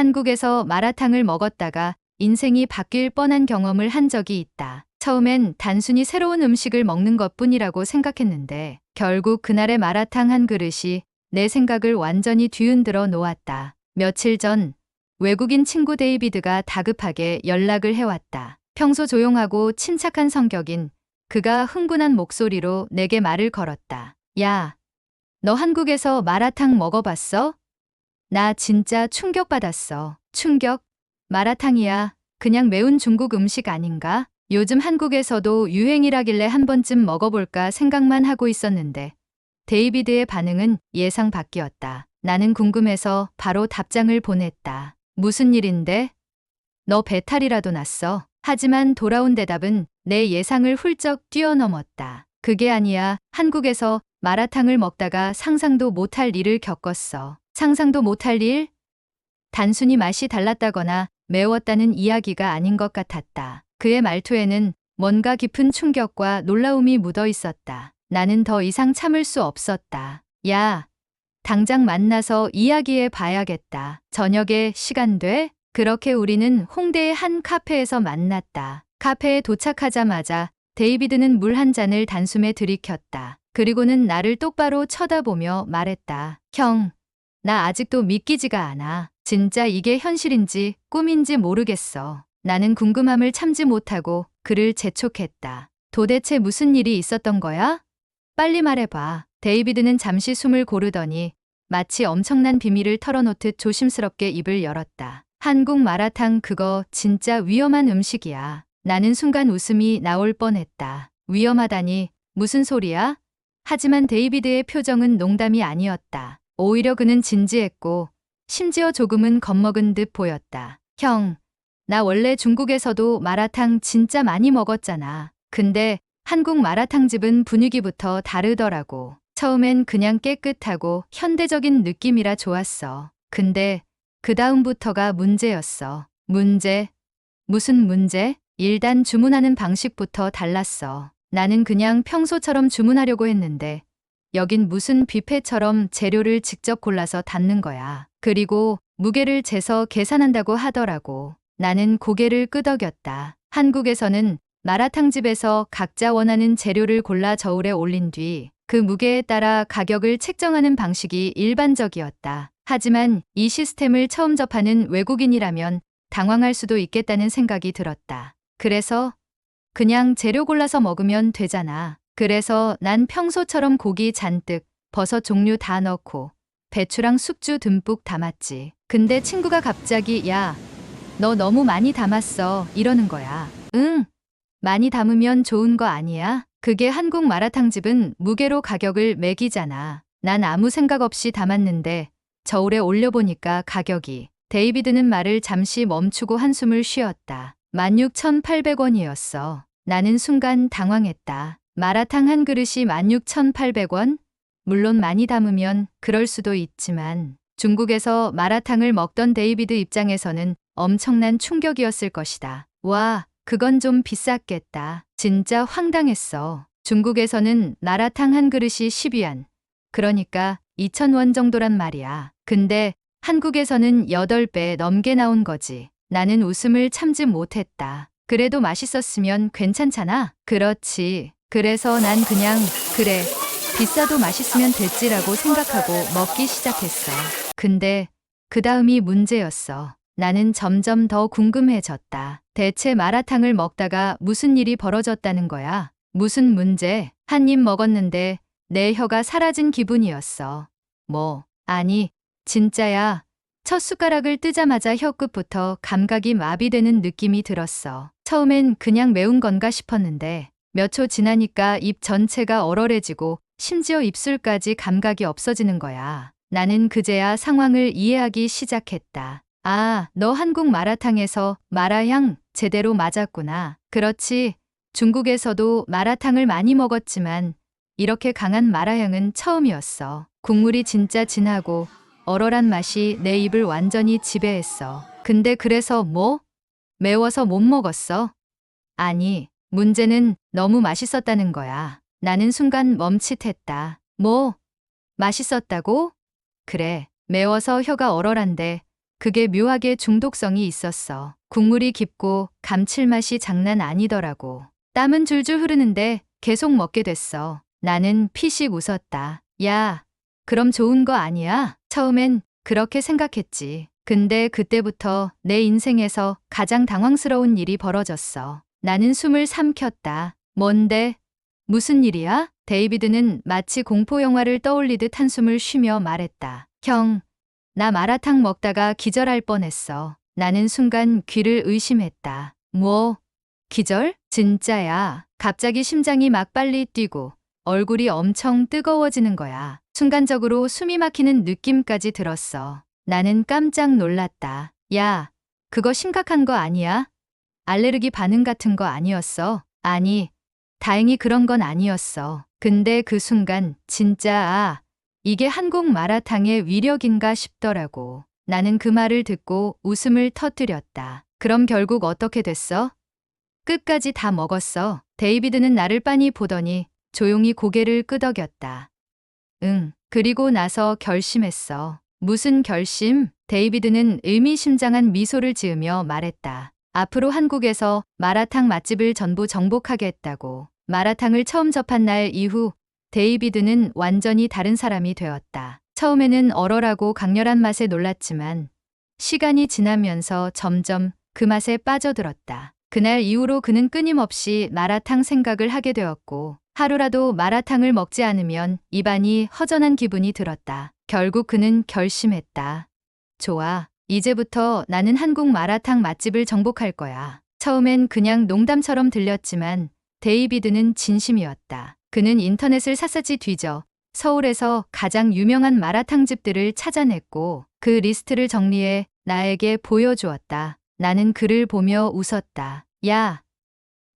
한국에서 마라탕을 먹었다가 인생이 바뀔 뻔한 경험을 한 적이 있다. 처음엔 단순히 새로운 음식을 먹는 것뿐이라고 생각했는데 결국 그날의 마라탕 한 그릇이 내 생각을 완전히 뒤흔들어 놓았다. 며칠 전 외국인 친구 데이비드가 다급하게 연락을 해왔다. 평소 조용하고 침착한 성격인 그가 흥분한 목소리로 내게 말을 걸었다. 야, 너 한국에서 마라탕 먹어봤어? 나 진짜 충격받았어. 충격? 마라탕이야. 그냥 매운 중국 음식 아닌가? 요즘 한국에서도 유행이라길래 한 번쯤 먹어볼까 생각만 하고 있었는데 데이비드의 반응은 예상 밖이었다. 나는 궁금해서 바로 답장을 보냈다. 무슨 일인데? 너 배탈이라도 났어? 하지만 돌아온 대답은 내 예상을 훌쩍 뛰어넘었다. 그게 아니야. 한국에서 마라탕을 먹다가 상상도 못할 일을 겪었어. 상상도 못할 일? 단순히 맛이 달랐다거나 매웠다는 이야기가 아닌 것 같았다. 그의 말투에는 뭔가 깊은 충격과 놀라움이 묻어 있었다. 나는 더 이상 참을 수 없었다. 야, 당장 만나서 이야기해 봐야겠다. 저녁에 시간 돼? 그렇게 우리는 홍대의 한 카페에서 만났다. 카페에 도착하자마자 데이비드는 물 한 잔을 단숨에 들이켰다. 그리고는 나를 똑바로 쳐다보며 말했다. 형, 나 아직도 믿기지가 않아. 진짜 이게 현실인지 꿈인지 모르겠어. 나는 궁금함을 참지 못하고 그를 재촉했다. 도대체 무슨 일이 있었던 거야? 빨리 말해봐. 데이비드는 잠시 숨을 고르더니 마치 엄청난 비밀을 털어놓듯 조심스럽게 입을 열었다. 한국 마라탕 그거 진짜 위험한 음식이야. 나는 순간 웃음이 나올 뻔했다. 위험하다니 무슨 소리야? 하지만 데이비드의 표정은 농담이 아니었다. 오히려 그는 진지했고 심지어 조금은 겁먹은 듯 보였다. 형, 나 원래 중국에서도 마라탕 진짜 많이 먹었잖아. 근데 한국 마라탕집은 분위기부터 다르더라고. 처음엔 그냥 깨끗하고 현대적인 느낌이라 좋았어. 근데 그 다음부터가 문제였어. 문제? 무슨 문제? 일단 주문하는 방식부터 달랐어. 나는 그냥 평소처럼 주문하려고 했는데 여긴 무슨 뷔페처럼 재료를 직접 골라서 담는 거야. 그리고 무게를 재서 계산한다고 하더라고. 나는 고개를 끄덕였다. 한국에서는 마라탕집에서 각자 원하는 재료를 골라 저울에 올린 뒤 그 무게에 따라 가격을 책정하는 방식이 일반적이었다. 하지만 이 시스템을 처음 접하는 외국인이라면 당황할 수도 있겠다는 생각이 들었다. 그래서 그냥 재료 골라서 먹으면 되잖아. 그래서 난 평소처럼 고기 잔뜩, 버섯 종류 다 넣고 배추랑 숙주 듬뿍 담았지. 근데 친구가 갑자기 야, 너 너무 많이 담았어 이러는 거야. 응, 많이 담으면 좋은 거 아니야? 그게 한국 마라탕집은 무게로 가격을 매기잖아. 난 아무 생각 없이 담았는데 저울에 올려보니까 가격이. 데이비드는 말을 잠시 멈추고 한숨을 쉬었다. 16,800원이었어. 나는 순간 당황했다. 마라탕 한 그릇이 16,800원? 물론 많이 담으면 그럴 수도 있지만 중국에서 마라탕을 먹던 데이비드 입장에서는 엄청난 충격이었을 것이다. 와, 그건 좀 비쌌겠다. 진짜 황당했어. 중국에서는 마라탕 한 그릇이 10위안. 그러니까 2,000원 정도란 말이야. 근데 한국에서는 8배 넘게 나온 거지. 나는 웃음을 참지 못했다. 그래도 맛있었으면 괜찮잖아. 그렇지. 그래서 난 그냥 그래, 비싸도 맛있으면 됐지라고 생각하고 먹기 시작했어. 근데 그 다음이 문제였어. 나는 점점 더 궁금해졌다. 대체 마라탕을 먹다가 무슨 일이 벌어졌다는 거야? 무슨 문제? 한 입 먹었는데 내 혀가 사라진 기분이었어. 뭐, 아니, 진짜야. 첫 숟가락을 뜨자마자 혀끝부터 감각이 마비되는 느낌이 들었어. 처음엔 그냥 매운 건가 싶었는데 몇 초 지나니까 입 전체가 얼얼해지고 심지어 입술까지 감각이 없어지는 거야. 나는 그제야 상황을 이해하기 시작했다. 아, 너 한국 마라탕에서 마라향 제대로 맞았구나. 그렇지. 중국에서도 마라탕을 많이 먹었지만 이렇게 강한 마라향은 처음이었어. 국물이 진짜 진하고 얼얼한 맛이 내 입을 완전히 지배했어. 근데 그래서 뭐? 매워서 못 먹었어? 아니, 문제는 너무 맛있었다는 거야. 나는 순간 멈칫했다. 뭐? 맛있었다고? 그래, 매워서 혀가 얼얼한데 그게 묘하게 중독성이 있었어. 국물이 깊고 감칠맛이 장난 아니더라고. 땀은 줄줄 흐르는데 계속 먹게 됐어. 나는 피식 웃었다. 야, 그럼 좋은 거 아니야? 처음엔 그렇게 생각했지. 근데 그때부터 내 인생에서 가장 당황스러운 일이 벌어졌어. 나는 숨을 삼켰다. 뭔데? 무슨 일이야? 데이비드는 마치 공포 영화를 떠올리듯 한숨을 쉬며 말했다. 형, 나 마라탕 먹다가 기절할 뻔했어. 나는 순간 귀를 의심했다. 뭐? 기절? 진짜야. 갑자기 심장이 막 빨리 뛰고 얼굴이 엄청 뜨거워지는 거야. 순간적으로 숨이 막히는 느낌까지 들었어. 나는 깜짝 놀랐다. 야, 그거 심각한 거 아니야? 알레르기 반응 같은 거 아니었어? 아니, 다행히 그런 건 아니었어. 근데 그 순간 진짜 이게 한국 마라탕의 위력인가 싶더라고. 나는 그 말을 듣고 웃음을 터뜨렸다. 그럼 결국 어떻게 됐어? 끝까지 다 먹었어. 데이비드는 나를 빤히 보더니 조용히 고개를 끄덕였다. 응, 그리고 나서 결심했어. 무슨 결심? 데이비드는 의미심장한 미소를 지으며 말했다. 앞으로 한국에서 마라탕 맛집을 전부 정복하겠다고. 마라탕을 처음 접한 날 이후 데이비드는 완전히 다른 사람이 되었다. 처음에는 얼얼하고 강렬한 맛에 놀랐지만 시간이 지나면서 점점 그 맛에 빠져들었다. 그날 이후로 그는 끊임없이 마라탕 생각을 하게 되었고 하루라도 마라탕을 먹지 않으면 입안이 허전한 기분이 들었다. 결국 그는 결심했다. 좋아. 이제부터 나는 한국 마라탕 맛집을 정복할 거야. 처음엔 그냥 농담처럼 들렸지만 데이비드는 진심이었다. 그는 인터넷을 샅샅이 뒤져 서울에서 가장 유명한 마라탕집들을 찾아냈고 그 리스트를 정리해 나에게 보여주었다. 나는 그를 보며 웃었다. 야,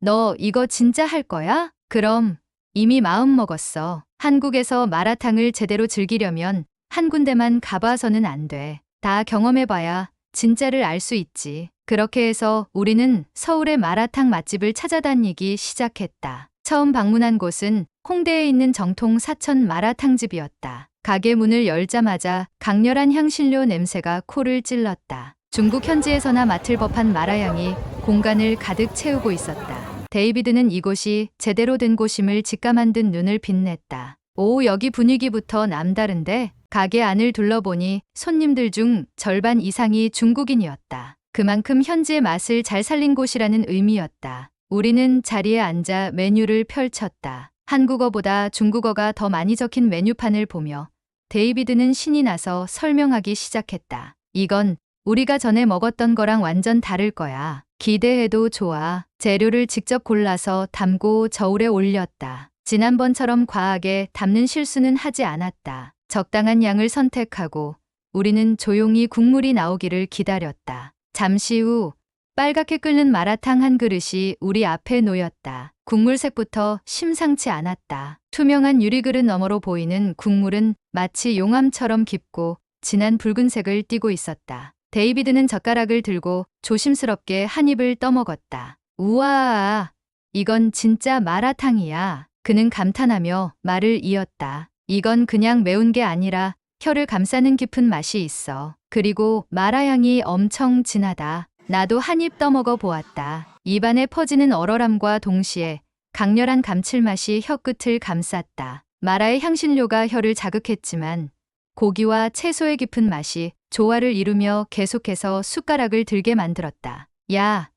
너 이거 진짜 할 거야? 그럼 이미 마음 먹었어. 한국에서 마라탕을 제대로 즐기려면 한 군데만 가봐서는 안 돼. 다 경험해봐야 진짜를 알 수 있지. 그렇게 해서 우리는 서울의 마라탕 맛집을 찾아다니기 시작했다. 처음 방문한 곳은 홍대에 있는 정통 사천 마라탕집이었다. 가게 문을 열자마자 강렬한 향신료 냄새가 코를 찔렀다. 중국 현지에서나 맡을 법한 마라향이 공간을 가득 채우고 있었다. 데이비드는 이곳이 제대로 된 곳임을 직감한 듯 눈을 빛냈다. 오, 여기 분위기부터 남다른데? 가게 안을 둘러보니 손님들 중 절반 이상이 중국인이었다. 그만큼 현지의 맛을 잘 살린 곳이라는 의미였다. 우리는 자리에 앉아 메뉴를 펼쳤다. 한국어보다 중국어가 더 많이 적힌 메뉴판을 보며 데이비드는 신이 나서 설명하기 시작했다. 이건 우리가 전에 먹었던 거랑 완전 다를 거야. 기대해도 좋아. 재료를 직접 골라서 담고 저울에 올렸다. 지난번처럼 과하게 담는 실수는 하지 않았다. 적당한 양을 선택하고 우리는 조용히 국물이 나오기를 기다렸다. 잠시 후 빨갛게 끓는 마라탕 한 그릇이 우리 앞에 놓였다. 국물색부터 심상치 않았다. 투명한 유리그릇 너머로 보이는 국물은 마치 용암처럼 깊고 진한 붉은색을 띠고 있었다. 데이비드는 젓가락을 들고 조심스럽게 한 입을 떠먹었다. 우와, 이건 진짜 마라탕이야. 그는 감탄하며 말을 이었다. 이건 그냥 매운 게 아니라 혀를 감싸는 깊은 맛이 있어. 그리고 마라향이 엄청 진하다. 나도 한 입 떠먹어 보았다. 입안에 퍼지는 얼얼함과 동시에 강렬한 감칠맛이 혀끝을 감쌌다. 마라의 향신료가 혀를 자극했지만 고기와 채소의 깊은 맛이 조화를 이루며 계속해서 숟가락을 들게 만들었다. 야,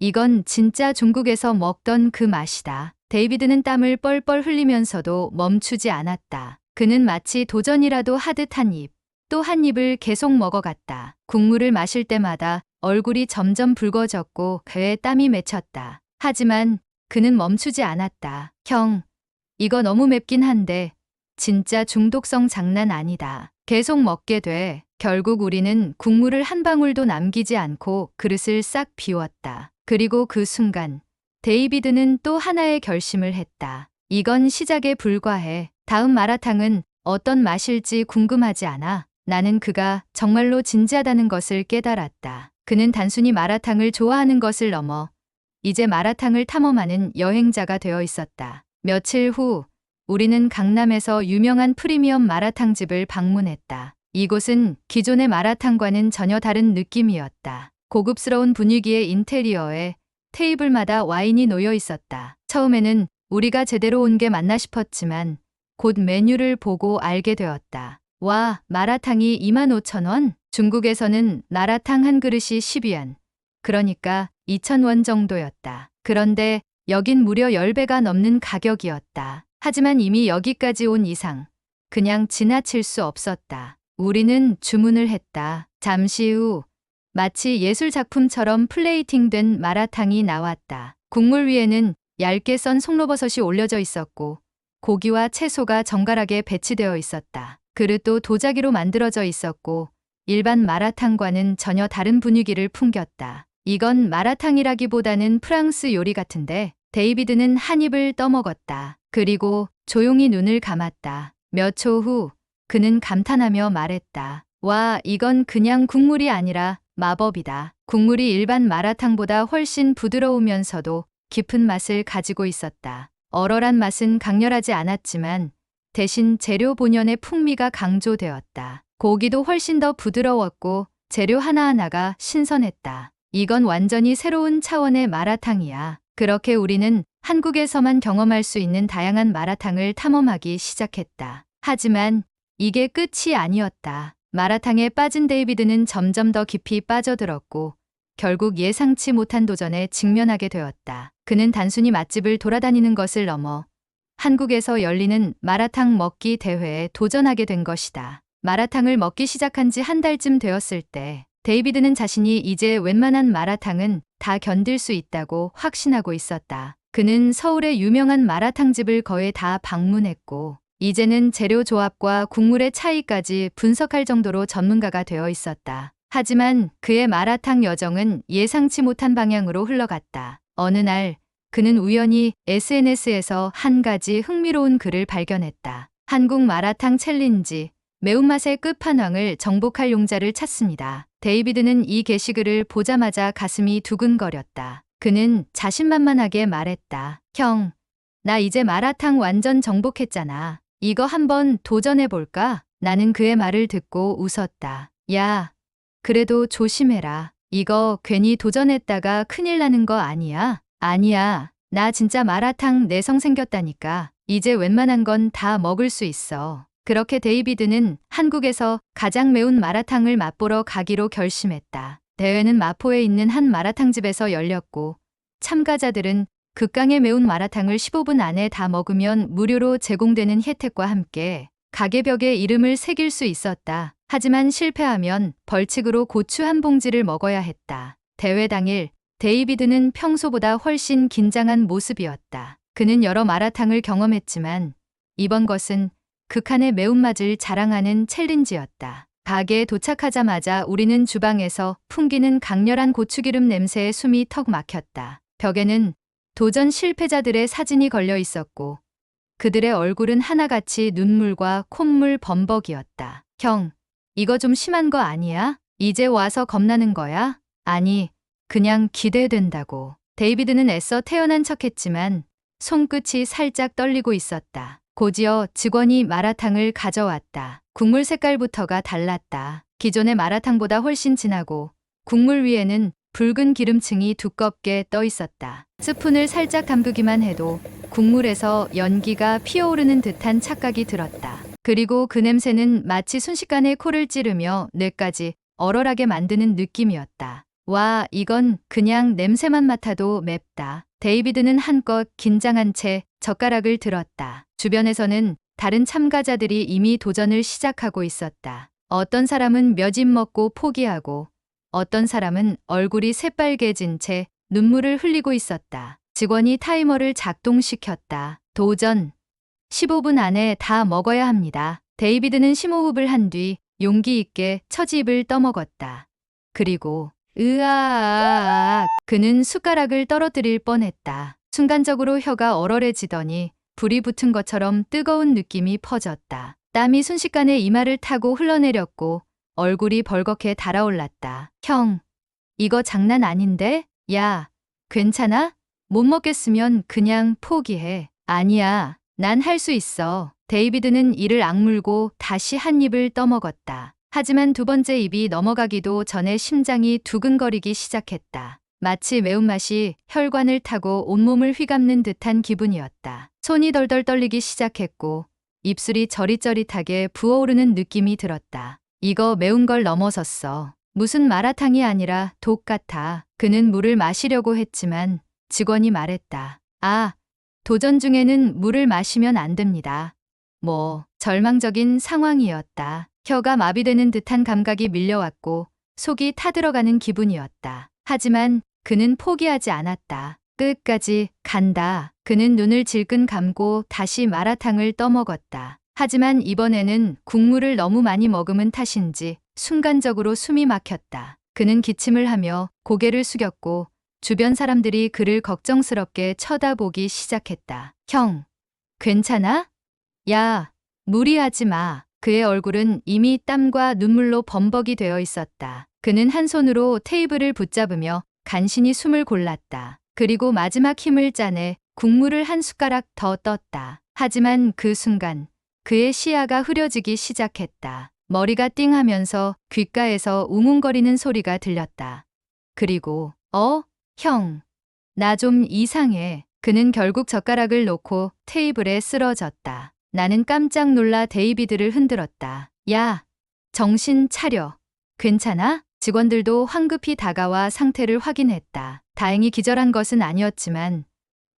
이건 진짜 중국에서 먹던 그 맛이다. 데이비드는 땀을 뻘뻘 흘리면서도 멈추지 않았다. 그는 마치 도전이라도 하듯 한 입, 또 한 입을 계속 먹어갔다. 국물을 마실 때마다 얼굴이 점점 붉어졌고 배에 땀이 맺혔다. 하지만 그는 멈추지 않았다. 형, 이거 너무 맵긴 한데 진짜 중독성 장난 아니다. 계속 먹게 돼. 결국 우리는 국물을 한 방울도 남기지 않고 그릇을 싹 비웠다. 그리고 그 순간 데이비드는 또 하나의 결심을 했다. 이건 시작에 불과해. 다음 마라탕은 어떤 맛일지 궁금하지 않아. 나는 그가 정말로 진지하다는 것을 깨달았다. 그는 단순히 마라탕을 좋아하는 것을 넘어 이제 마라탕을 탐험하는 여행자가 되어 있었다. 며칠 후 우리는 강남에서 유명한 프리미엄 마라탕집을 방문했다. 이곳은 기존의 마라탕과는 전혀 다른 느낌이었다. 고급스러운 분위기의 인테리어에 테이블마다 와인이 놓여 있었다. 처음에는 우리가 제대로 온 게 맞나 싶었지만 곧 메뉴를 보고 알게 되었다. 와, 마라탕이 25,000원? 중국에서는 마라탕 한 그릇이 10위안. 그러니까 2,000원 정도였다. 그런데 여긴 무려 10배가 넘는 가격이었다. 하지만 이미 여기까지 온 이상 그냥 지나칠 수 없었다. 우리는 주문을 했다. 잠시 후 마치 예술 작품처럼 플레이팅된 마라탕이 나왔다. 국물 위에는 얇게 썬 송로버섯이 올려져 있었고 고기와 채소가 정갈하게 배치되어 있었다. 그릇도 도자기로 만들어져 있었고 일반 마라탕과는 전혀 다른 분위기를 풍겼다. 이건 마라탕이라기보다는 프랑스 요리 같은데 데이비드는 한 입을 떠먹었다. 그리고 조용히 눈을 감았다. 몇 초 후 그는 감탄하며 말했다. 와, 이건 그냥 국물이 아니라 마법이다. 국물이 일반 마라탕보다 훨씬 부드러우면서도 깊은 맛을 가지고 있었다. 얼얼한 맛은 강렬하지 않았지만 대신 재료 본연의 풍미가 강조되었다. 고기도 훨씬 더 부드러웠고 재료 하나하나가 신선했다. 이건 완전히 새로운 차원의 마라탕이야. 그렇게 우리는 한국에서만 경험할 수 있는 다양한 마라탕을 탐험하기 시작했다. 하지만 이게 끝이 아니었다. 마라탕에 빠진 데이비드는 점점 더 깊이 빠져들었고 결국 예상치 못한 도전에 직면하게 되었다. 그는 단순히 맛집을 돌아다니는 것을 넘어 한국에서 열리는 마라탕 먹기 대회에 도전하게 된 것이다. 마라탕을 먹기 시작한 지 한 달쯤 되었을 때 데이비드는 자신이 이제 웬만한 마라탕은 다 견딜 수 있다고 확신하고 있었다. 그는 서울의 유명한 마라탕집을 거의 다 방문했고 이제는 재료 조합과 국물의 차이까지 분석할 정도로 전문가가 되어 있었다. 하지만 그의 마라탕 여정은 예상치 못한 방향으로 흘러갔다. 어느 날 그는 우연히 SNS에서 한 가지 흥미로운 글을 발견했다. 한국 마라탕 챌린지, 매운맛의 끝판왕을 정복할 용자를 찾습니다. 데이비드는 이 게시글을 보자마자 가슴이 두근거렸다. 그는 자신만만하게 말했다. 형, 나 이제 마라탕 완전 정복했잖아. 이거 한번 도전해볼까? 나는 그의 말을 듣고 웃었다. 야, 그래도 조심해라. 이거 괜히 도전했다가 큰일 나는 거 아니야? 아니야. 나 진짜 마라탕 내성 생겼다니까. 이제 웬만한 건 다 먹을 수 있어. 그렇게 데이비드는 한국에서 가장 매운 마라탕을 맛보러 가기로 결심했다. 대회는 마포에 있는 한 마라탕집에서 열렸고 참가자들은 극강의 매운 마라탕을 15분 안에 다 먹으면 무료로 제공되는 혜택과 함께 가게 벽에 이름을 새길 수 있었다. 하지만 실패하면 벌칙으로 고추 한 봉지를 먹어야 했다. 대회 당일 데이비드는 평소보다 훨씬 긴장한 모습이었다. 그는 여러 마라탕을 경험했지만 이번 것은 극한의 매운맛을 자랑하는 챌린지였다. 가게에 도착하자마자 우리는 주방에서 풍기는 강렬한 고추기름 냄새에 숨이 턱 막혔다. 벽에는 도전 실패자들의 사진이 걸려 있었고 그들의 얼굴은 하나같이 눈물과 콧물 범벅이었다. 형, 이거 좀 심한 거 아니야? 이제 와서 겁나는 거야? 아니, 그냥 기대된다고. 데이비드는 애써 태연한 척했지만 손끝이 살짝 떨리고 있었다. 곧이어 직원이 마라탕을 가져왔다. 국물 색깔부터가 달랐다. 기존의 마라탕보다 훨씬 진하고 국물 위에는 붉은 기름층이 두껍게 떠 있었다. 스푼을 살짝 담그기만 해도 국물에서 연기가 피어오르는 듯한 착각이 들었다. 그리고 그 냄새는 마치 순식간에 코를 찌르며 뇌까지 얼얼하게 만드는 느낌이었다. 와, 이건 그냥 냄새만 맡아도 맵다. 데이비드는 한껏 긴장한 채 젓가락을 들었다. 주변에서는 다른 참가자들이 이미 도전을 시작하고 있었다. 어떤 사람은 몇 입 먹고 포기하고 어떤 사람은 얼굴이 새빨개진 채 눈물을 흘리고 있었다. 직원이 타이머를 작동시켰다. 도전. 15분 안에 다 먹어야 합니다. 데이비드는 심호흡을 한 뒤 용기 있게 처지입을 떠먹었다. 그리고 으아아아악 그는 숟가락을 떨어뜨릴 뻔했다. 순간적으로 혀가 얼얼해지더니 불이 붙은 것처럼 뜨거운 느낌이 퍼졌다. 땀이 순식간에 이마를 타고 흘러내렸고 얼굴이 벌겋게 달아올랐다. 형, 이거 장난 아닌데? 야, 괜찮아? 못 먹겠으면 그냥 포기해. 아니야, 난 할 수 있어. 데이비드는 이를 악물고 다시 한 입을 떠먹었다. 하지만 두 번째 입이 넘어가기도 전에 심장이 두근거리기 시작했다. 마치 매운맛이 혈관을 타고 온몸을 휘감는 듯한 기분이었다. 손이 덜덜 떨리기 시작했고 입술이 저릿저릿하게 부어오르는 느낌이 들었다. 이거 매운 걸 넘어섰어. 무슨 마라탕이 아니라 독 같아. 그는 물을 마시려고 했지만 직원이 말했다. 아, 도전 중에는 물을 마시면 안 됩니다. 절망적인 상황이었다. 혀가 마비되는 듯한 감각이 밀려왔고 속이 타들어가는 기분이었다. 하지만 그는 포기하지 않았다. 끝까지 간다. 그는 눈을 질끈 감고 다시 마라탕을 떠먹었다. 하지만 이번에는 국물을 너무 많이 머금은 탓인지 순간적으로 숨이 막혔다. 그는 기침을 하며 고개를 숙였고 주변 사람들이 그를 걱정스럽게 쳐다보기 시작했다. 형, 괜찮아? 야, 무리하지 마. 그의 얼굴은 이미 땀과 눈물로 범벅이 되어 있었다. 그는 한 손으로 테이블을 붙잡으며 간신히 숨을 골랐다. 그리고 마지막 힘을 짜내 국물을 한 숟가락 더 떴다. 하지만 그 순간 그의 시야가 흐려지기 시작했다. 머리가 띵하면서 귓가에서 웅웅거리는 소리가 들렸다. 그리고 형, 나 좀 이상해. 그는 결국 젓가락을 놓고 테이블에 쓰러졌다. 나는 깜짝 놀라 데이비드를 흔들었다. 야, 정신 차려. 괜찮아? 직원들도 황급히 다가와 상태를 확인했다. 다행히 기절한 것은 아니었지만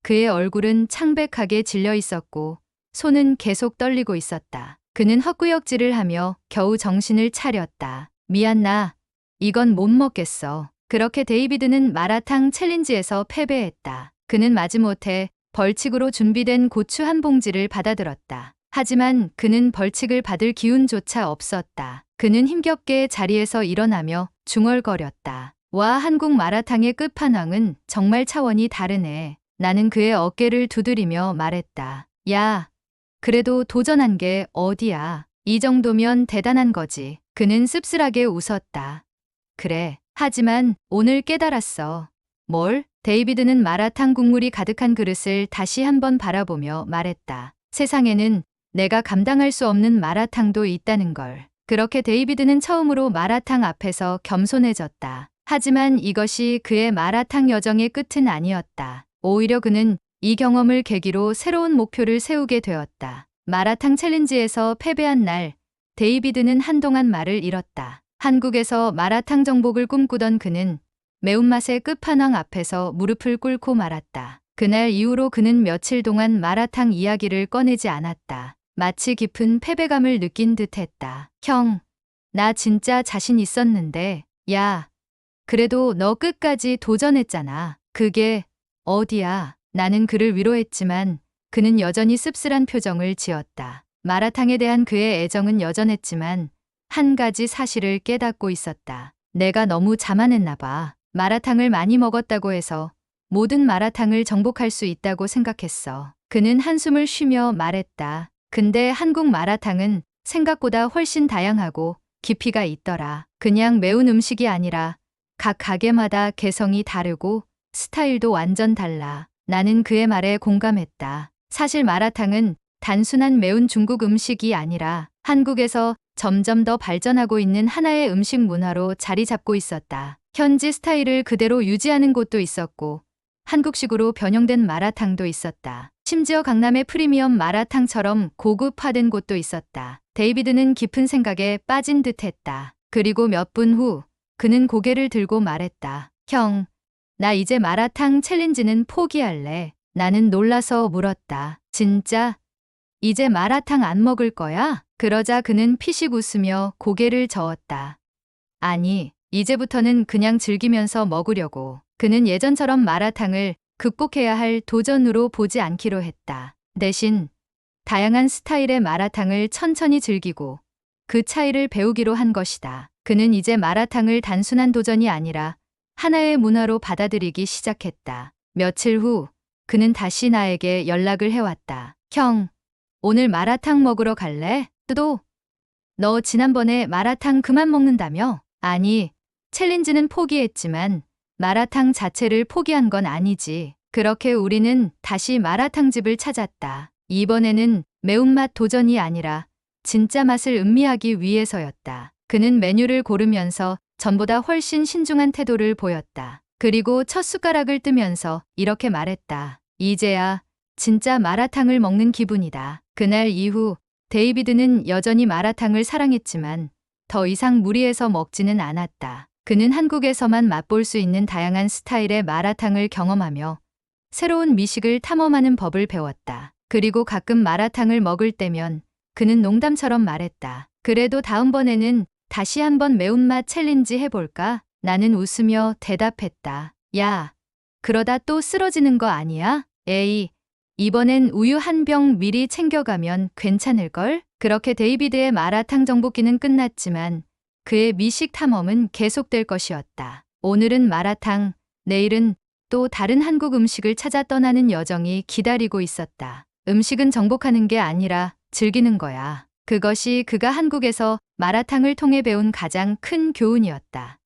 그의 얼굴은 창백하게 질려 있었고 손은 계속 떨리고 있었다. 그는 헛구역질을 하며 겨우 정신을 차렸다. 미안, 나 이건 못 먹겠어. 그렇게 데이비드는 마라탕 챌린지에서 패배했다. 그는 마지못해 벌칙으로 준비된 고추 한 봉지를 받아들었다. 하지만 그는 벌칙을 받을 기운조차 없었다. 그는 힘겹게 자리에서 일어나며 중얼거렸다. 와, 한국 마라탕의 끝판왕은 정말 차원이 다르네. 나는 그의 어깨를 두드리며 말했다. 야, 그래도 도전한 게 어디야. 이 정도면 대단한 거지. 그는 씁쓸하게 웃었다. 그래. 하지만 오늘 깨달았어. 뭘? 데이비드는 마라탕 국물이 가득한 그릇을 다시 한번 바라보며 말했다. 세상에는 내가 감당할 수 없는 마라탕도 있다는 걸. 그렇게 데이비드는 처음으로 마라탕 앞에서 겸손해졌다. 하지만 이것이 그의 마라탕 여정의 끝은 아니었다. 오히려 그는 이 경험을 계기로 새로운 목표를 세우게 되었다. 마라탕 챌린지에서 패배한 날, 데이비드는 한동안 말을 잃었다. 한국에서 마라탕 정복을 꿈꾸던 그는 매운맛의 끝판왕 앞에서 무릎을 꿇고 말았다. 그날 이후로 그는 며칠 동안 마라탕 이야기를 꺼내지 않았다. 마치 깊은 패배감을 느낀 듯했다. 형, 나 진짜 자신 있었는데. 야, 그래도 너 끝까지 도전했잖아. 그게 어디야. 나는 그를 위로했지만 그는 여전히 씁쓸한 표정을 지었다. 마라탕에 대한 그의 애정은 여전했지만 한 가지 사실을 깨닫고 있었다. 내가 너무 자만했나 봐. 마라탕을 많이 먹었다고 해서 모든 마라탕을 정복할 수 있다고 생각했어. 그는 한숨을 쉬며 말했다. 근데 한국 마라탕은 생각보다 훨씬 다양하고 깊이가 있더라. 그냥 매운 음식이 아니라 각 가게마다 개성이 다르고 스타일도 완전 달라. 나는 그의 말에 공감했다. 사실 마라탕은 단순한 매운 중국 음식이 아니라 한국에서 점점 더 발전하고 있는 하나의 음식 문화로 자리 잡고 있었다. 현지 스타일을 그대로 유지하는 곳도 있었고 한국식으로 변형된 마라탕도 있었다. 심지어 강남의 프리미엄 마라탕처럼 고급화된 곳도 있었다. 데이비드는 깊은 생각에 빠진 듯했다. 그리고 몇 분 후 그는 고개를 들고 말했다. 형, 나 이제 마라탕 챌린지는 포기할래. 나는 놀라서 물었다. 진짜? 이제 마라탕 안 먹을 거야? 그러자 그는 피식 웃으며 고개를 저었다. 아니, 이제부터는 그냥 즐기면서 먹으려고. 그는 예전처럼 마라탕을 극복해야 할 도전으로 보지 않기로 했다. 대신 다양한 스타일의 마라탕을 천천히 즐기고 그 차이를 배우기로 한 것이다. 그는 이제 마라탕을 단순한 도전이 아니라 하나의 문화로 받아들이기 시작했다. 며칠 후 그는 다시 나에게 연락을 해왔다. 형, 오늘 마라탕 먹으러 갈래? 또? 너 지난번에 마라탕 그만 먹는다며? 아니, 챌린지는 포기했지만 마라탕 자체를 포기한 건 아니지. 그렇게 우리는 다시 마라탕집을 찾았다. 이번에는 매운맛 도전이 아니라 진짜 맛을 음미하기 위해서였다. 그는 메뉴를 고르면서 전보다 훨씬 신중한 태도를 보였다. 그리고 첫 숟가락을 뜨면서 이렇게 말했다. 이제야 진짜 마라탕을 먹는 기분이다. 그날 이후 데이비드는 여전히 마라탕을 사랑했지만 더 이상 무리해서 먹지는 않았다. 그는 한국에서만 맛볼 수 있는 다양한 스타일의 마라탕을 경험하며 새로운 미식을 탐험하는 법을 배웠다. 그리고 가끔 마라탕을 먹을 때면 그는 농담처럼 말했다. 그래도 다음번에는 다시 한번 매운맛 챌린지 해볼까? 나는 웃으며 대답했다. 야, 그러다 또 쓰러지는 거 아니야? 에이, 이번엔 우유 한 병 미리 챙겨가면 괜찮을걸? 그렇게 데이비드의 마라탕 정복기는 끝났지만 그의 미식 탐험은 계속될 것이었다. 오늘은 마라탕, 내일은 또 다른 한국 음식을 찾아 떠나는 여정이 기다리고 있었다. 음식은 정복하는 게 아니라 즐기는 거야. 그것이 그가 한국에서 마라탕을 통해 배운 가장 큰 교훈이었다.